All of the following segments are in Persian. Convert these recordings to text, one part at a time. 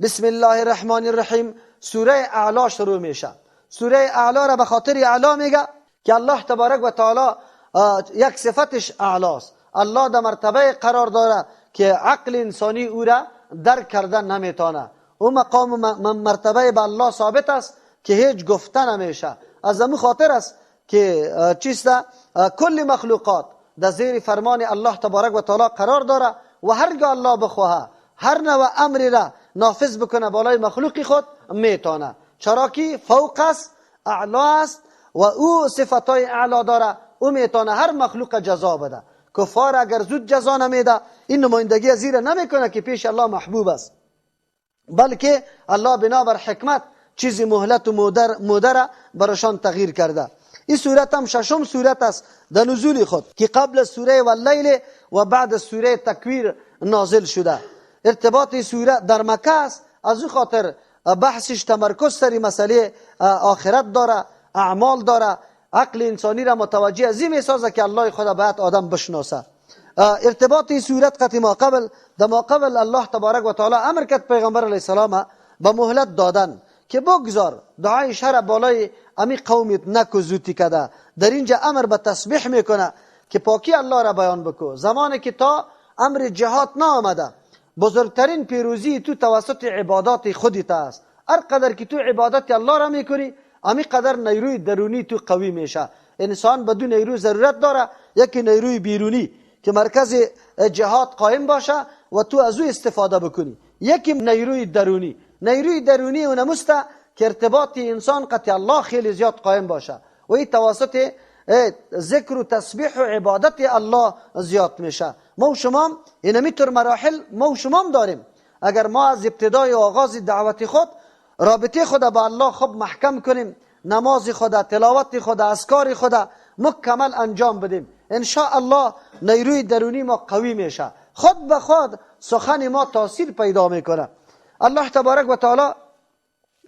بسم الله الرحمن الرحیم سوره اعلا شروع میشه. سوره اعلا را به خاطر اعلا میگه که الله تبارک و تعالی یک صفتش اعلاست. الله در مرتبه قرار داره که عقل انسانی او را درک کردن نمیتونه. او مقام مرتبه به الله ثابت است که هیچ گفته نمیشه. از همون خاطر است که چیسته کل مخلوقات در زیر فرمان الله تبارک و تعالی قرار داره و هرگاه الله بخواه هر نوع امری را نافذ بکنه بالای مخلوقی خود میتونه، چرا که فوق است، اعلا است و او صفتای اعلا داره. او میتونه هر مخلوق جزا بده. کفار اگر زود جزا نمیده این نمایندگی از زیر نمیکنه که پیش الله محبوب است، بلکه الله بنابر حکمت چیزی مهلت و مودر برشان تغییر کرده. این سورت هم ششم سورت است در نزول خود که قبل سوره واللیل و بعد سوره تکویر نازل شده. ارتباط سوره در مکه است، از این خاطر بحثش تمرکز سری مسئله آخرت داره، اعمال داره، عقل انسانی را متوجه از این میسازه که الله خدا باید آدم بشناسه. ارتباط این سورت قطعی ما قبل الله تبارک و تعالی امر کرد پیغمبر علیه السلام به مهلت دادن که بگذار دعای شر بالای امی قومیت نکو زوتی کده. در اینجا امر به تسبیح میکنه که پاکی الله را بیان بکو. زمانی که تا امر جهاد نآمده بزرگترین پیروزی تو توسط عبادات خودت است. هر قدر که تو عبادت الله را میکنی امی قدر نیروی درونی تو قوی میشه. انسان بدون نیرو ضرورت داره، یکی نیروی بیرونی که مرکز جهاد قائم باشه و تو از او استفاده بکنی. یکی نیروی درونی اونمسته که ارتباط انسان قطع الله خیلی زیاد قائم باشه و این توسط ذکر و تسبیح و عبادت الله زیاد میشه. ما و شما اینمی طور مراحل ما و شما داریم. اگر ما از ابتدای آغاز دعوت خود رابطه خود با الله خوب محکم کنیم، نماز خود، تلاوت خود، اذکار خود مکمل انجام بدیم، ان شاء الله نیروی درونی ما قوی میشه. خود به خود سخن ما تاثیر پیدا میکنه. الله تبارک و تعالی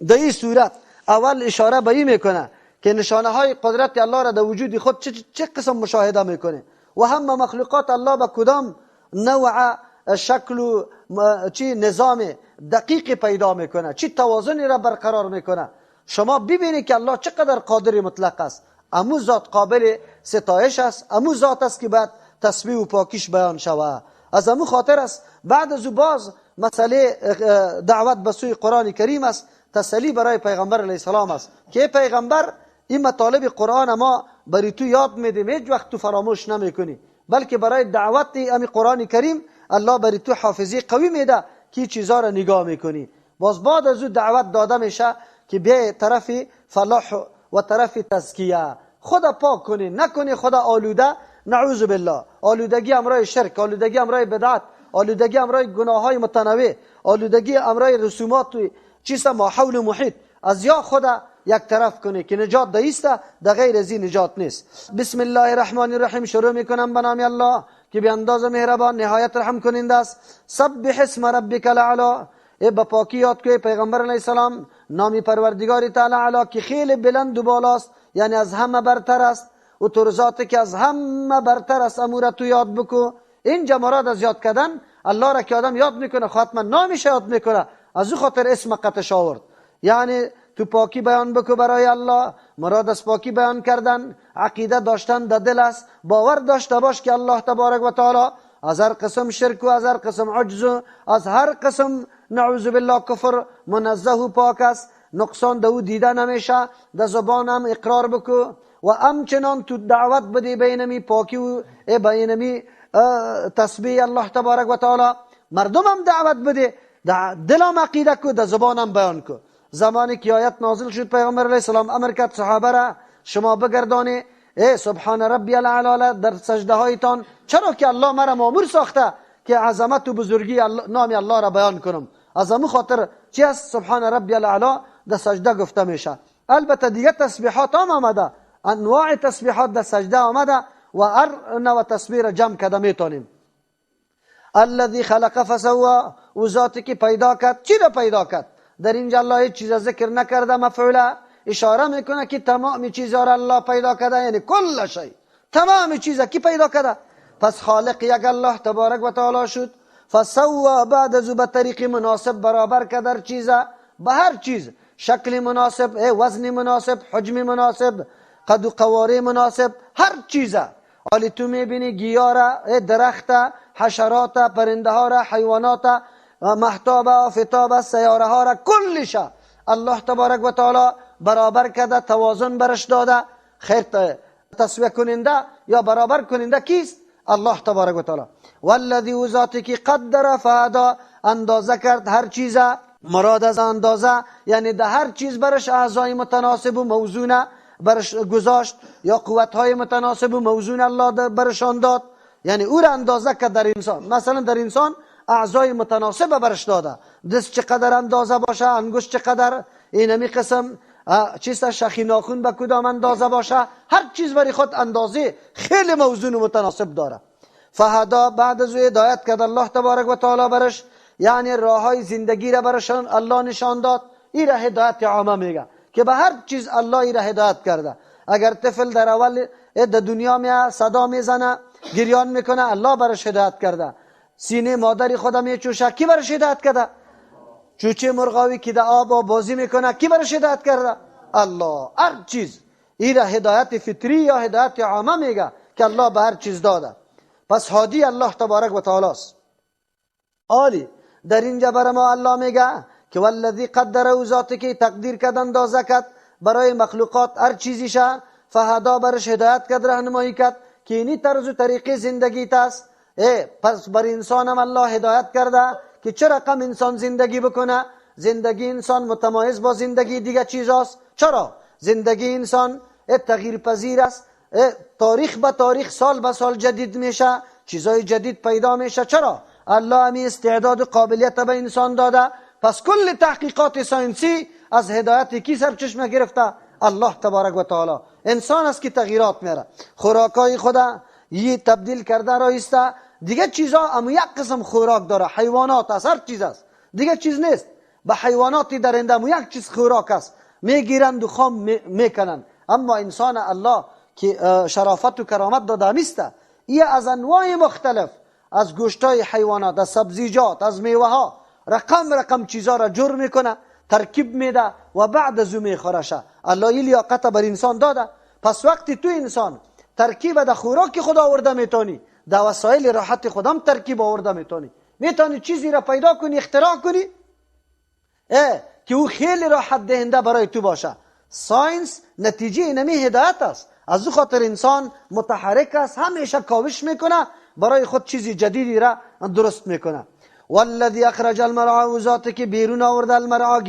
در این صورت اول اشاره به این میکنه که نشانه های قدرت الله را در وجود خود چه قسم مشاهده میکنه و همه مخلوقات الله به کدام نوع شکل و نظام دقیق پیدا میکنه، چی توازنی را برقرار میکنه. شما ببینید که الله چقدر قادر مطلق است. امو ذات قابل ستایش است، امو ذات است که باید تسبیح و پاکیش بیان شود. از امو خاطر است بعد از باز مسئله دعوت به سوی قرآن کریم است، تسلی برای پیغمبر علیه السلام است که پیغمبر این مطالب قرآن ما برای تو یاد میدیم، هیچ وقت تو فراموش نمیکنی، بلکه برای دعوت امی قرآن کریم الله برای تو حافظی قوی میده که چیزا را نگاه میکنی. باز بعد از او دعوت داده میشه که بیا طرف فلاح و طرف تزکیه، خدا پاک کنی، نکنی خدا آلوده. نعوذ بالله. آلودگی امرای شرک، آلودگی امرای بدعت، آلودگی امرای گناه های متنوع، آلودگی امرای رسومات چیستا ما حول محیط. از یا خدا یک طرف کنی که نجات دایسته، در غیر از این نجات نیست. بسم الله الرحمن الرحیم شروع میکنم به نام الله که به اندازه مهربان نهایت رحم کننده است. سبح اسم ربک الاعلی، با پاکی یاد که پیغمبر علیه السلام نامی پروردگار تعالی اعلی که خیلی بلند و بالاست، یعنی از همه برتر است و تو ذاتی که از همه برتر است امور تو یاد بکو. اینجا مراد از یاد کردن الله را که آدم یاد میکنه خاتمه نامش یاد میکنه، از او خاطر اسم قطعش آورد. یعنی تو پاکی بیان بکو برای الله. مراد از پاکی بیان کردن عقیده داشتن در دل است، باور داشته باش که الله تبارک و تعالی از هر قسم شرک و از هر قسم عجز و از هر قسم نعوذ بالله کفر منزه و پاک است، نقصان دو دیده نمیشه. در زبان هم اقرار بکو و همچنان تو دعوت بدی بینمی پاکی و بینمی تسبیح الله تبارک و تعالی. مردم هم دعوت بده، در دلم عقیده کو، در زبانم بیان کو. زمانی که آیت نازل شد پیغمبر علیه السلام امر کرد صحابه را شما بگردانی سبحان ربی الاعلی در سجده هایتان، چرا که الله مرا مامور ساخته که عظمت و بزرگی نام الله را بیان کنم. از همون خاطر چی است سبحان ربی الاعلی در سجده گفته میشه. البته دیگه تسبیحات هم آمده، انواع تسبیحات در سجده آمده و هر نوع تسبیح را جمع کرده میتونیم. الذي خلق فسوى، و ذاتی که پیدا کرد. چی را پیدا کرد؟ در اینجا الله هیچ چیز ذکر نکرده، مفعوله اشاره میکنه که تمام چیزها را الله پیدا کرده، یعنی کل شی، تمام چیزا کی پیدا کرده؟ پس خالق یک الله تبارک و تعالی شد. فسوا بعد از به طریق مناسب برابر که در چیزه، به هر چیز، شکل مناسب، وزن مناسب، حجم مناسب، قد و قواره مناسب، هر چیزه. حالی تو میبینی گیاه را، درخت، حشرات، پرنده ها را، حیوانات، محتاب، آفتاب، سیاره ها را، کلش الله تبارک و تعالی برابر کرده، توازن برش داده. خیر تسویه کننده یا برابر کننده کیست؟ الله تبارک و تعالی. والذی او ذاتی که قدر فهدا، اندازه کرد هر چیزه. مراد از اندازه یعنی ده هر چیز برش اعضای متناسب و موزونه برش گذاشت، یا قوتهای متناسب و موزون الله برشان داد. یعنی او را اندازه کرد در انسان. مثلا در انسان اعضای متناسب برش داده، دست چقدر اندازه باشه، انگشت چقدر، اینمی قسم چیست، شخی ناخون به کدام اندازه باشه، هر چیز برای خود اندازه خیلی موزون و متناسب داره. فهدا بعد از هدایت کرد الله تبارک و تعالی برش، یعنی راه های زندگی را برشان الله نشان داد. این را هدایت عامه میگه که به هر چیز الله این را هدایت کرده. اگر طفل در اول دنیا میاد صدا میزنه، گریان میکنه، الله برش هدایت کرده. سینه مادری خودم میچوشه، کی برش هدایت کرده؟ چوچه مرغاوی که در آب بازی میکنه، کی برش هدایت کرده؟ الله. هر چیز این را هدایت فطری یا هدایت عامه میگه که الله به هر چیز داده. پس هادی الله تبارک و تعالی است. عالی در اینجا برای ما الله میگه که والذی قدر، او ذاتی که تقدیر کرد، اندازه کرد برای مخلوقات هر چیزیشه، فهدا برش هدایت کرد، راهنمایی کرد که اینی طرز و طریقه زندگی است. پس بر انسان هم الله هدایت کرده که چه رقم انسان زندگی بکنه. زندگی انسان متمایز با زندگی دیگه چیز است. چرا؟ زندگی انسان تغییر پذیر است، تاریخ به تاریخ، سال به سال جدید میشه، چیزای جدید پیدا میشه. چرا؟ الله همی استعداد و قابلیت به انسان داده. پس کل تحقیقات ساینسی از هدایت کی سرچشمه گرفته؟ الله تبارک و تعالی. انسان است که تغییرات میاره، خوراکای خدا یه تبدیل کرده رایسته. دیگه چیزا اما یک قسم خوراک داره، حیوانات است، هر چیز است، دیگه چیز نیست. به حیواناتی درنده اما یک چیز خوراک است، میگیرند و خام میکنند. اما انسان الله که شرافت و کرامت داده میسته، این از انواع مختلف، از گوشتای حیوانات، از سبزیجات، از میوه ها، رقم چیزا را جور میکنه، ترکیب میده و بعد از او میخورشه. الله این لیاقت بر انسان داده. پس وقتی تو انسان ترکیب در خوراک خدا آورده میتونی، در وسایل راحت خودم ترکیب آورده میتونی چیزی را پیدا کنی، اختراع کنی که او خیلی راحت دهنده برای تو باشه. ساینس نتیجه اینمی هدایت است. از او خاطر انسان متحرک است، همیشه کاوش میکنه برای خود چیزی جدیدی را درست میکنه. والذی اخرج المرعى، ذاتی که بیرون آورده المرعى،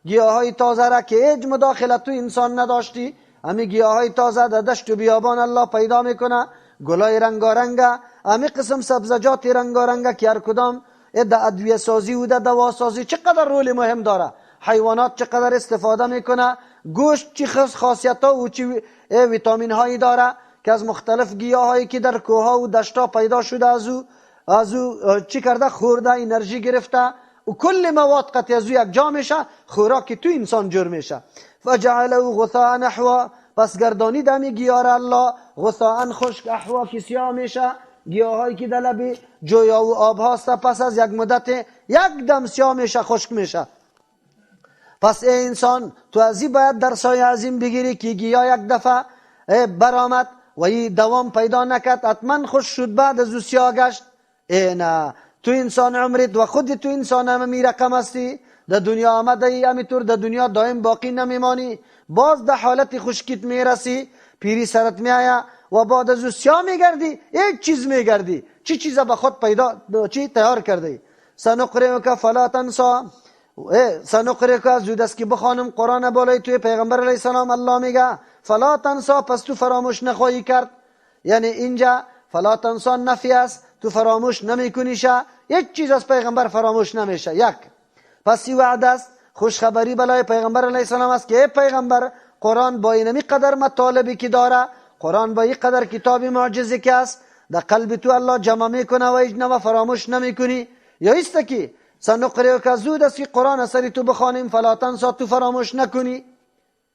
گیاهای تازه را که هیچ مداخلت تو انسان نداشتی. همین گیاهای تازه در دشت و بیابان الله پیدا میکنه، گلای رنگارنگ، همین قسم سبزیجات رنگارنگ که هر کدام در ادویه سازی و در دوا سازی چقدر رول مهم داره. حیوانات چقدر استفاده میکنه، گوشت چی خاصیت ها و چی ویتامین هایی داره که از مختلف گیاه هایی که در کوه ها و دشتا پیدا شده از او چی کرده، خورده، انرژی گرفته و کل مواد قطعی از او یک جا میشه، خوراک تو انسان جور میشه. فجعله غثاء نحوا، پس گردانی دمی گیاه را الله غثاء خشک، احوا که سیاه میشه. گیاه هایی که در لب جویا و آب هاست پس از یک مدت یک دم سیاه میشه، خشک میشه. پس ای انسان تو ازی باید درسای عظیم بگیری که گیاه یک دفعه برآمد و این دوام پیدا نکرد، حتما خوش شد بعد از او سیاه گشت. نه، تو انسان عمرت و خود تو انسان هم می رقم هستی، در دنیا آمده ای همینطور در دنیا دائم باقی نمیمانی، باز در حالت خشکیت میرسی، پیری سرت میآید و بعد از او سیاه میگردی، یک چیز میگردی. چی چیزا به خود پیدا چی تیار کردی؟ سنقرئک فلا تنسی، سنقرئک زود است که بخوانم قرآن بالای توی پیغمبر علیه السلام الله میگه فلا تنسی، پس تو فراموش نخواهی کرد. یعنی اینجا فلا تنسی نفی است، تو فراموش نمیکنیشه، یک چیز از پیغمبر فراموش نمیشه. یک، پس این وعده است، خوشخبری بالای پیغمبر علیه السلام است که ای پیغمبر قرآن با اینمی قدر مطالبی که داره، قرآن با این قدر کتاب معجزه که است، در قلب تو الله جمع میکنه و اجنا فراموش نمیکنی. یا است که سنقرئک زود است که قرآن اثری تو بخوانیم فلا تنسی، تو فراموش نکنی.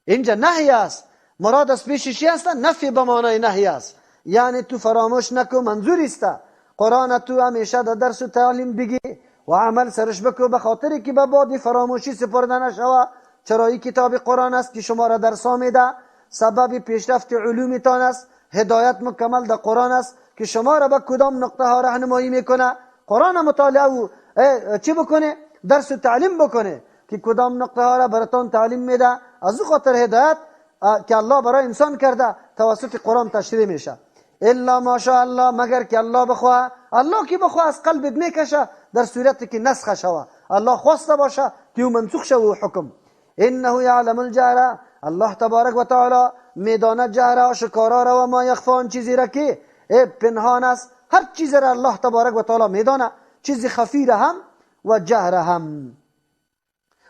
اینجا نهی است، مراد از پیششی است، نفی به معنای نهی است، یعنی تو فراموش نکن. منظور است قرآن تو همیشه در درس و تعلیم بگی و عمل سرش بکو، به خاطری که به باد فراموشی سپرده نشوه. چرا این کتاب قرآن است که شما را درس میده، سبب پیشرفت علومتان است. هدایت مکمل در قرآن است که شما را به کدام نقطه ها راهنمایی میکنه. قرآن مطالعه و چی بکنه؟ درس و تعلیم بکنه که کدام نقطه ها را براتون تعلیم میده. از او خاطر هدایت که الله برای انسان کرده توسط قرآن تشریح میشه. الا ماشاء الله، مگر که الله بخواه. الله که بخواه از قلبت میکشه در صورتی که نسخ شوه. الله خواسته باشه که او منسوخ شوه حکم. انه یعلم الجهر، الله تبارک و تعالی میداند جهر آشکارا را و ما یخفی، آن چیزی را که پنهان است. هر چیز را الله تبارک و تعالی میداند، چیز خفی را هم و جهر هم.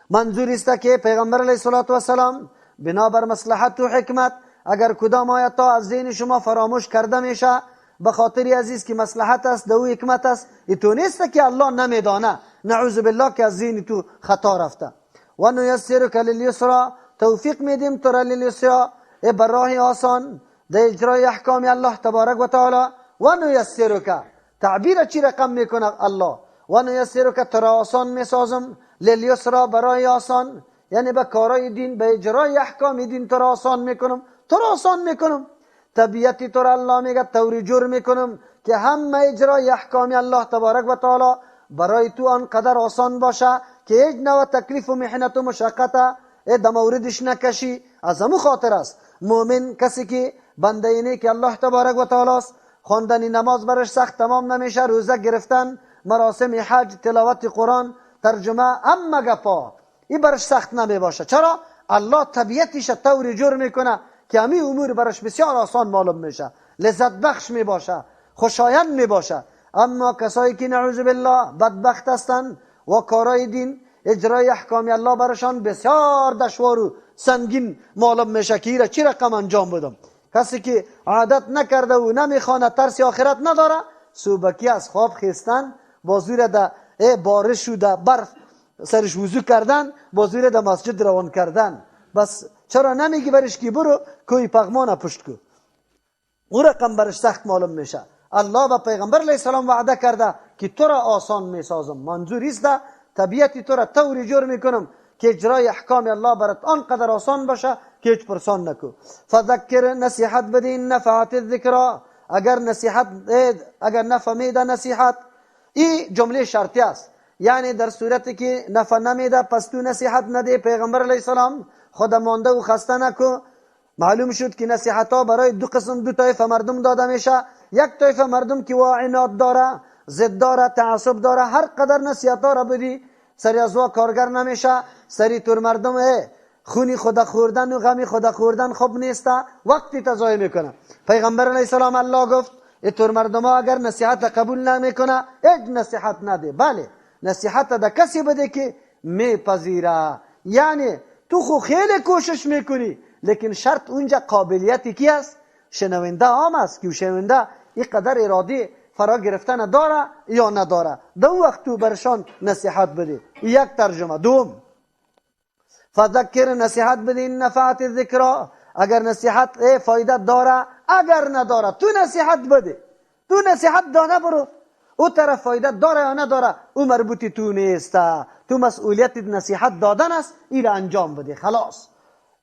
منظور است که پیغمبر علیه السلام بنابر مصلحت و حکمت اگر کدام آیت از ذهن شما فراموش کرده میشه، به خاطر عزیز که مصلحت است دو حکمت است، تو نیست که الله نمیدانه، نعوذ بالله که از ذهن تو خطا رفته. و نیسرک للیسرا، توفیق میدیم تو را للیسرا، بر راه آسان در اجرای احکام الله تبارک و تعالی. و نیسرک تعبیر چی رقم میکنه الله؟ و نیسرک تو را آسان میسازم، للیسرا برای آسان، یعنی به کارای دین، به اجرای احکام دین تو را آسان میکنم، تو را آسان میکنم. طبیعتی تو را الله میگه طوری جور میکنم که همه اجرای احکام الله تبارک و تعالی برای تو آنقدر آسان باشه که هیچ نوع تکلیف و محنت و مشقت در موردش نکشی. از همون خاطر است مؤمن کسی که بنده نیک الله تبارک و تعالی است، خواندن نماز برش سخت تمام نمیشه، روزه گرفتن، مراسم حج، تلاوت قرآن، ترجمه، اما گپا این برش سخت نمی باشه. چرا؟ الله طبیعتش طوری جور میکنه که همین امور برش بسیار آسان معلوم میشه، لذت بخش می باشه، خوشایند می باشه. اما کسایی که نعوذ بالله بدبخت هستند و کارای دین، اجرای احکام الله برشان بسیار دشوار و سنگین معلوم میشه که ایره چی رقم انجام بدم. کسی که عادت نکرده و نمیخوانه، ترس آخرت نداره، صبحکی از خواب خیستن، با زور ده بارش و ده برف سرش وضو کردن، با زور ده مسجد روان کردن. بس چرا نمیگی برش که برو کوی پغمان پشت کو؟ او رقم برش سخت معلوم میشه. الله و پیغمبر علیه السلام وعده کرده که تو را آسان میسازم. منظور است طبیعتی تو را طوری جور میکنم که اجرای احکام الله برات آنقدر آسان باشه که هیچ پرسان نکو. فذکر، نصیحت بده، این نفعت الذکرا، اگر نفهمیده نصیحت. این جمله شرطی است، یعنی در صورتی که نفع نمیده پس تو نصیحت نده. پیغمبر علیه السلام خود مانده و خسته نکو. معلوم شد که نصیحت ها برای دو قسم، دو طایفه مردم داده میشه. یک طایفه مردم که عناد داره، ضد داره، تعصب داره، هر قدر نصیحت ها را بدی سری از وا کارگر نمیشه. سری تور مردم خونی خدا خوردن و غمی خدا خوردن خوب نیسته، وقتی تضایع میکنه. پیغمبر علیه السلام الله گفت تور مردم ها اگر نصیحت قبول نمیکنه هیچ نصیحت نده. بله، نصیحت دا کسی بده که میپذیره. یعنی تو خو خیلی کوشش میکنی، لیکن شرط اونجا قابلیتی کی است؟ شنونده عام است که شنونده این قدر اراده فرا گرفتن داره یا نداره. دو وقت تو برشان نصیحت بده. یک ترجمه. دوم، فذکر، نصیحت بده، این نفعت الذکرا، اگر نصیحت فایده داره، اگر نداره تو نصیحت بده. تو نصیحت داده برو، او طرف فایده داره یا نداره او مربوطی تو نیسته. تو مسئولیت نصیحت دادن است، این را انجام بده خلاص.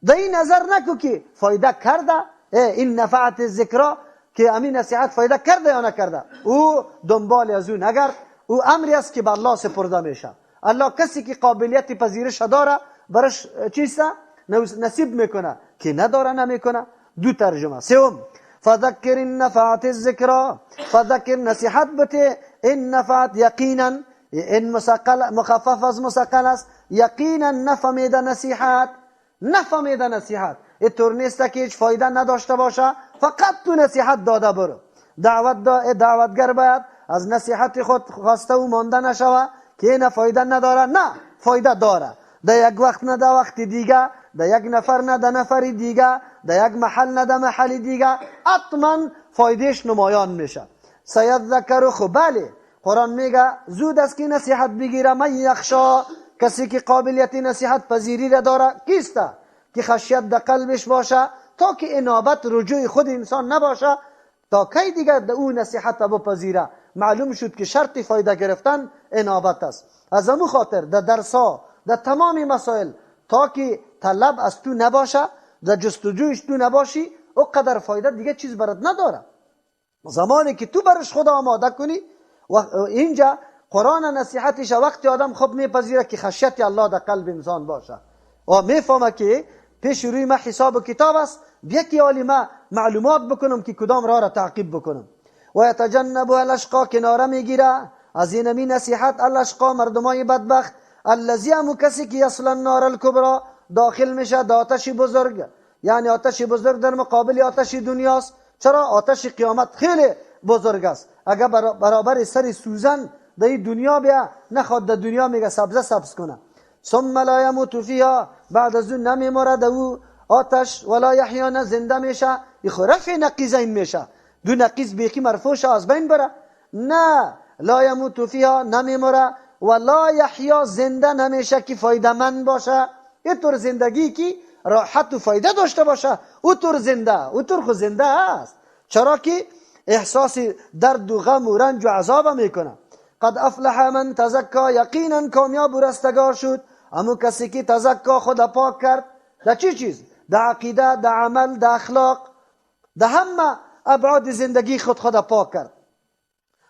در این نظر نکو که فایده کرده، این نفعت ذکرا که امین نصیحت فایده کرده یا نکرده، او دنبال از او نگرد. او امری است که به الله سپرده میشه. الله کسی که قابلیت پذیرش داره برش چیسته نصیب میکنه، که نداره نمیکنه. دو ترجمه. سوم، فذکر این نفعت الذکرا، فذکر، نصیحت بده، این نفعت، یقینا، این مخفف از مسقل است، یقینا نفهمیده نصیحت. نفهمیده نصیحت اینطور نیست که هیچ فایده نداشته باشه، فقط تو نصیحت داده برو. دعوتگر باید از نصیحت خود خواسته و مانده نشوه که این فایده نداره. نه، فایده داره. در یک وقت نه در وقت دیگه، در یک نفر نه در نفر دیگه، در یک محل نه در محل دیگه، حتما فایدهش نمایان میشه. سیذکر، خب بله، قرآن میگه زود است که نصیحت بگیره. من یخشا، کسی که قابلیت نصیحت پذیری را داره، کیسته؟ که خشیت در قلبش باشه، تا که انابت رجوع خود انسان نباشه، تا کی دیگه در او نصیحت بپذیره. معلوم شد که شرط فایده گرفتن انابت است. از همون خاطر در درس‌ها در تمام مسائل تا که طلب از تو نباشه، در جستجویش تو نباشی، او قدر فایده دیگه چیز برات نداره. زمانی که تو برش خدا آماده کنی و اینجا قرآن نصیحتش وقتی آدم خوب میپذیره که خشیت الله در قلب انسان باشه و میفهمه که پیش روی ما حساب و کتاب است، یکی حالی ما معلومات بکنم که کدام راه را تعقیب بکنم. و یتجنبها الاشقا، کناره میگیره از این می نصیحت الاشقا، مردمای بدبخت، الذی، همون کسی که یصل النار الکبری، داخل میشه در آتش بزرگ. یعنی آتش بزرگ در مقابل آتش دنیاست. چرا؟ آتش قیامت خیلی بزرگ است. اگر برابر سر سوزن در این دنیا بیا، نخواد در دنیا میگه سبز کنه. ثم لا یموت فیها، بعد از اون نمیمره در او آتش، ولا یحیا، نه زنده میشه. این رفع نقیضین میشه، دو نقیض بیخی مرفوع از بین بره. نه، لا یموت فیها، نمیمره، ولا یحیا، زنده نمیشه که فایده مند باشه. این طور زندگی که راحت و فایده داشته باشه، او طور زنده، او طور خود زنده است. چرا که احساس درد و غم و رنج و عذاب میکنه. قد افلح من تزکا، یقینا کامیاب و رستگار شد همون کسی که تزکا، خدا پاک کرد. در چی چیز؟ در عقیده، در عمل، در اخلاق، در همه ابعاد زندگی خدا پاک کرد.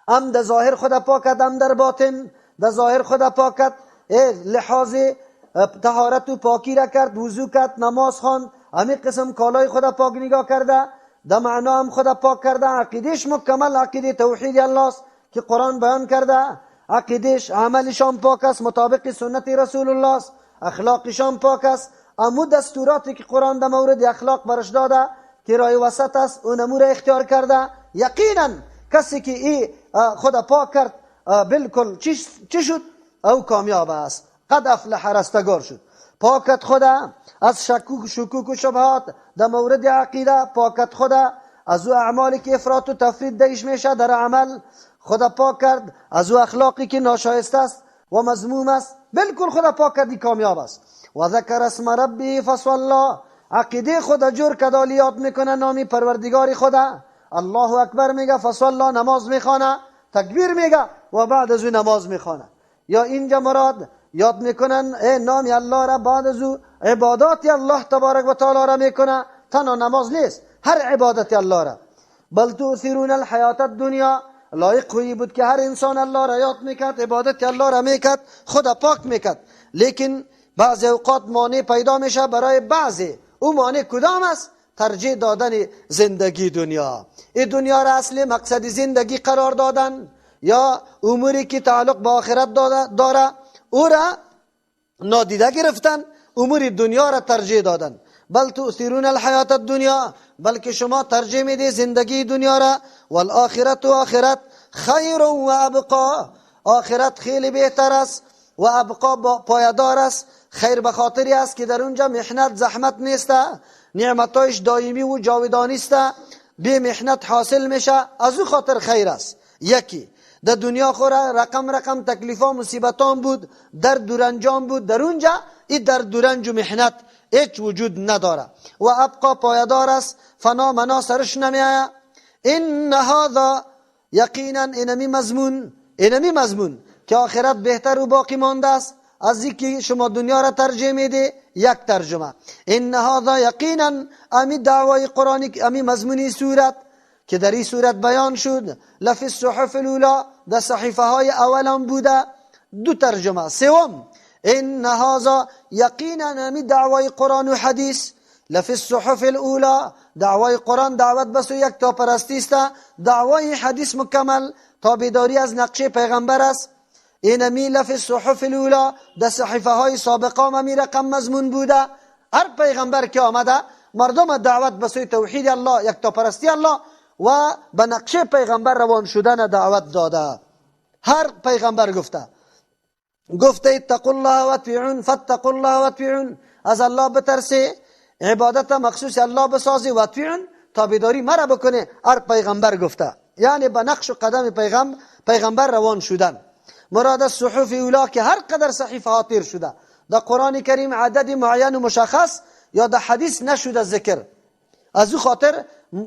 هم در ظاهر خدا پاک کرد، هم در باطن. در ظاهر خدا پاک کرد، لحاظ طهارت و پاکی را کرد، وضو کرد، نماز خواند، همین قسم کالای خدا پاک نگاه کرده. در معنا هم خدا پاک کرده. عقیدش مکمل عقیده توحید الله است که قرآن بیان کرده. عقیدش، عملش هم پاک است، مطابق سنت رسول الله است. اخلاقش هم پاک است. امو دستوراتی که قرآن در مورد اخلاق برش داده که راه وسط است، اون امور اختیار کرده. یقینا کسی که این خدا پاک کرد بالکل چی شد؟ او کامیاب است. قد افلح، رستگار شد. پاکت خدا از شکوک و شبهات در مورد عقیده، پاکت خدا از او اعمالی که افراط و تفرید دیش میشه در عمل، خدا پاک کرد از او اخلاقی که ناشایسته است و مذموم است، بالکل خدا پاک کردی، کامیاب است. و ذکر اسم ربی فصلی، عقیده خدا جور کدالی یاد میکنه نامی پروردگار خدا. الله اکبر میگه، فصلی، نماز میخوانه، تکبیر میگه و بعد از او نماز میخوانه. یا اینجا مراد یاد میکنن نامی الله را، بعد از او عبادات الله تبارک و تعالی را میکنه. تنها نماز نیست، هر عبادت الله را. بل تؤثرون الحیات الدنیا، لایق ہوئی بود که هر انسان الله را یاد میکرد، عبادت الله را میکرد، خدا پاک میکرد. لیکن بعضی اوقات مانع پیدا میشه برای بعضی. او مانع کدام است؟ ترجیح دادن زندگی دنیا. این دنیا را اصل مقصد زندگی قرار دادن، یا اموری که تعلق با آخرت داره او را نادیده گرفتن، امور دنیا را ترجیح دادن. بل تؤثرون الحیات الدنیا، بلکه شما ترجیح میدی زندگی دنیا را. والآخرت، و آخرت، خیر و ابقا، آخرت خیلی بهتر است و ابقا پایدار است. خیر به خاطری است که در اونجا محنت، زحمت نیست، نعمتایش دائمی و جاودانی است، بی محنت حاصل میشه، از او خاطر خیر است. یکی در دنیا خوره رقم تکلیفا مصیبتان بود، درد و رنجان بود، در اونجا این درد و رنج و محنت هیچ وجود نداره و ابقا پایدار است، فنا منا سرش نمیآید. این هذا، یقینا اینمی مضمون که آخرت بهتر و باقی مانده است از اینکه شما دنیا را ترجیح میده. یک ترجمه این هذا، یقینا امی دعوای قرآنی، امی مضمونی سورت که در این صورت بیان شد، لفی الصحف الاولی، در صحیفه های اولان بوده. دو ترجمه. سوم، این هذا، یقینا امی دعوای قرآن و حدیث، لفی الصحف الاولی، دعوای قرآن دعوت بس و یک تا پرستی است، دعوای حدیث مکمل تابعداری از نقشه پیغمبر است. اینمی لفی الصحف الاولی، در صحیفه های سابقه امی رقم مضمون بوده. هر پیغمبر که آمده مردم دعوت به سوی توحید الله، یک تا پرستی الله و به نقشه پیغمبر روان شدن دعوت داده. هر پیغمبر گفته اتقوا الله واتبعون، فاتقوا الله واتبعون، از الله بترسی، عبادت مخصوص الله بسازی، واتبعون، تابعداری مرا بکنه. هر پیغمبر گفته، یعنی به نقش و قدم پیغمبر روان شدن. مراد از صحف اولا که هر قدر صحیفه ها تیر شده، در قرآن کریم عدد معین و مشخص یا در حدیث نشده ذکر. از او خاطر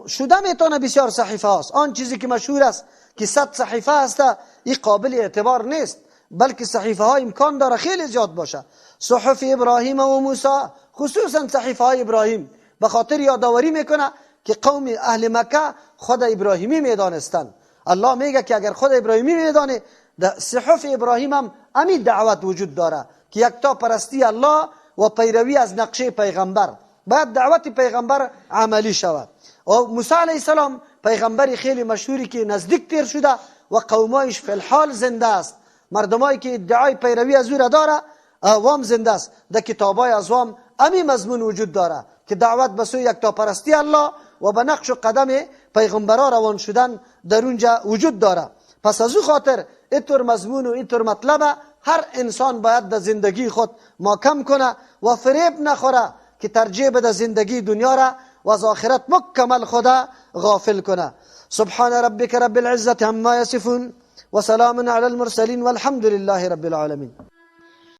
شده میتونه بسیار صحیفه هاست. آن چیزی که مشهور است که 100 صحیفه است این قابل اعتبار نیست، بلکه صحیفه ها امکان داره خیلی زیاد باشه. صحف ابراهیم و موسی، خصوصا صحیفه های ابراهیم، به خاطر یادآوری میکنه که قوم اهل مکه خود ابراهیمی میدانستند. الله میگه که اگر خود ابراهیمی میدانه، در صحف ابراهیم هم همین دعوت وجود داره که یکتا پرستی الله و پیروی از نقشه پیغمبر. باید دعوت پیغمبر عملی شود. و موسی علیه السلام پیغمبری خیلی مشهوری که نزدیک تیر شده و قومایش فی الحال زنده است. مردمایی که ادعای پیروی از او را داره وام زنده است. در کتابای از وام همین مضمون وجود داره که دعوت به سوی یکتا پرستی الله و به نقش و قدم پیغمبران روان شدن در اونجا وجود داره. پس از او خاطر اینطور مضمون و اینطور مطلب هر انسان باید در زندگی خود محکم کنه و فریب نخوره که ترجیح بده زندگی دنیا را و از آخرت مکمل خدا غافل کنه. سبحان ربك رب العزة عما يصفون وسلام على المرسلين والحمد لله رب العالمين.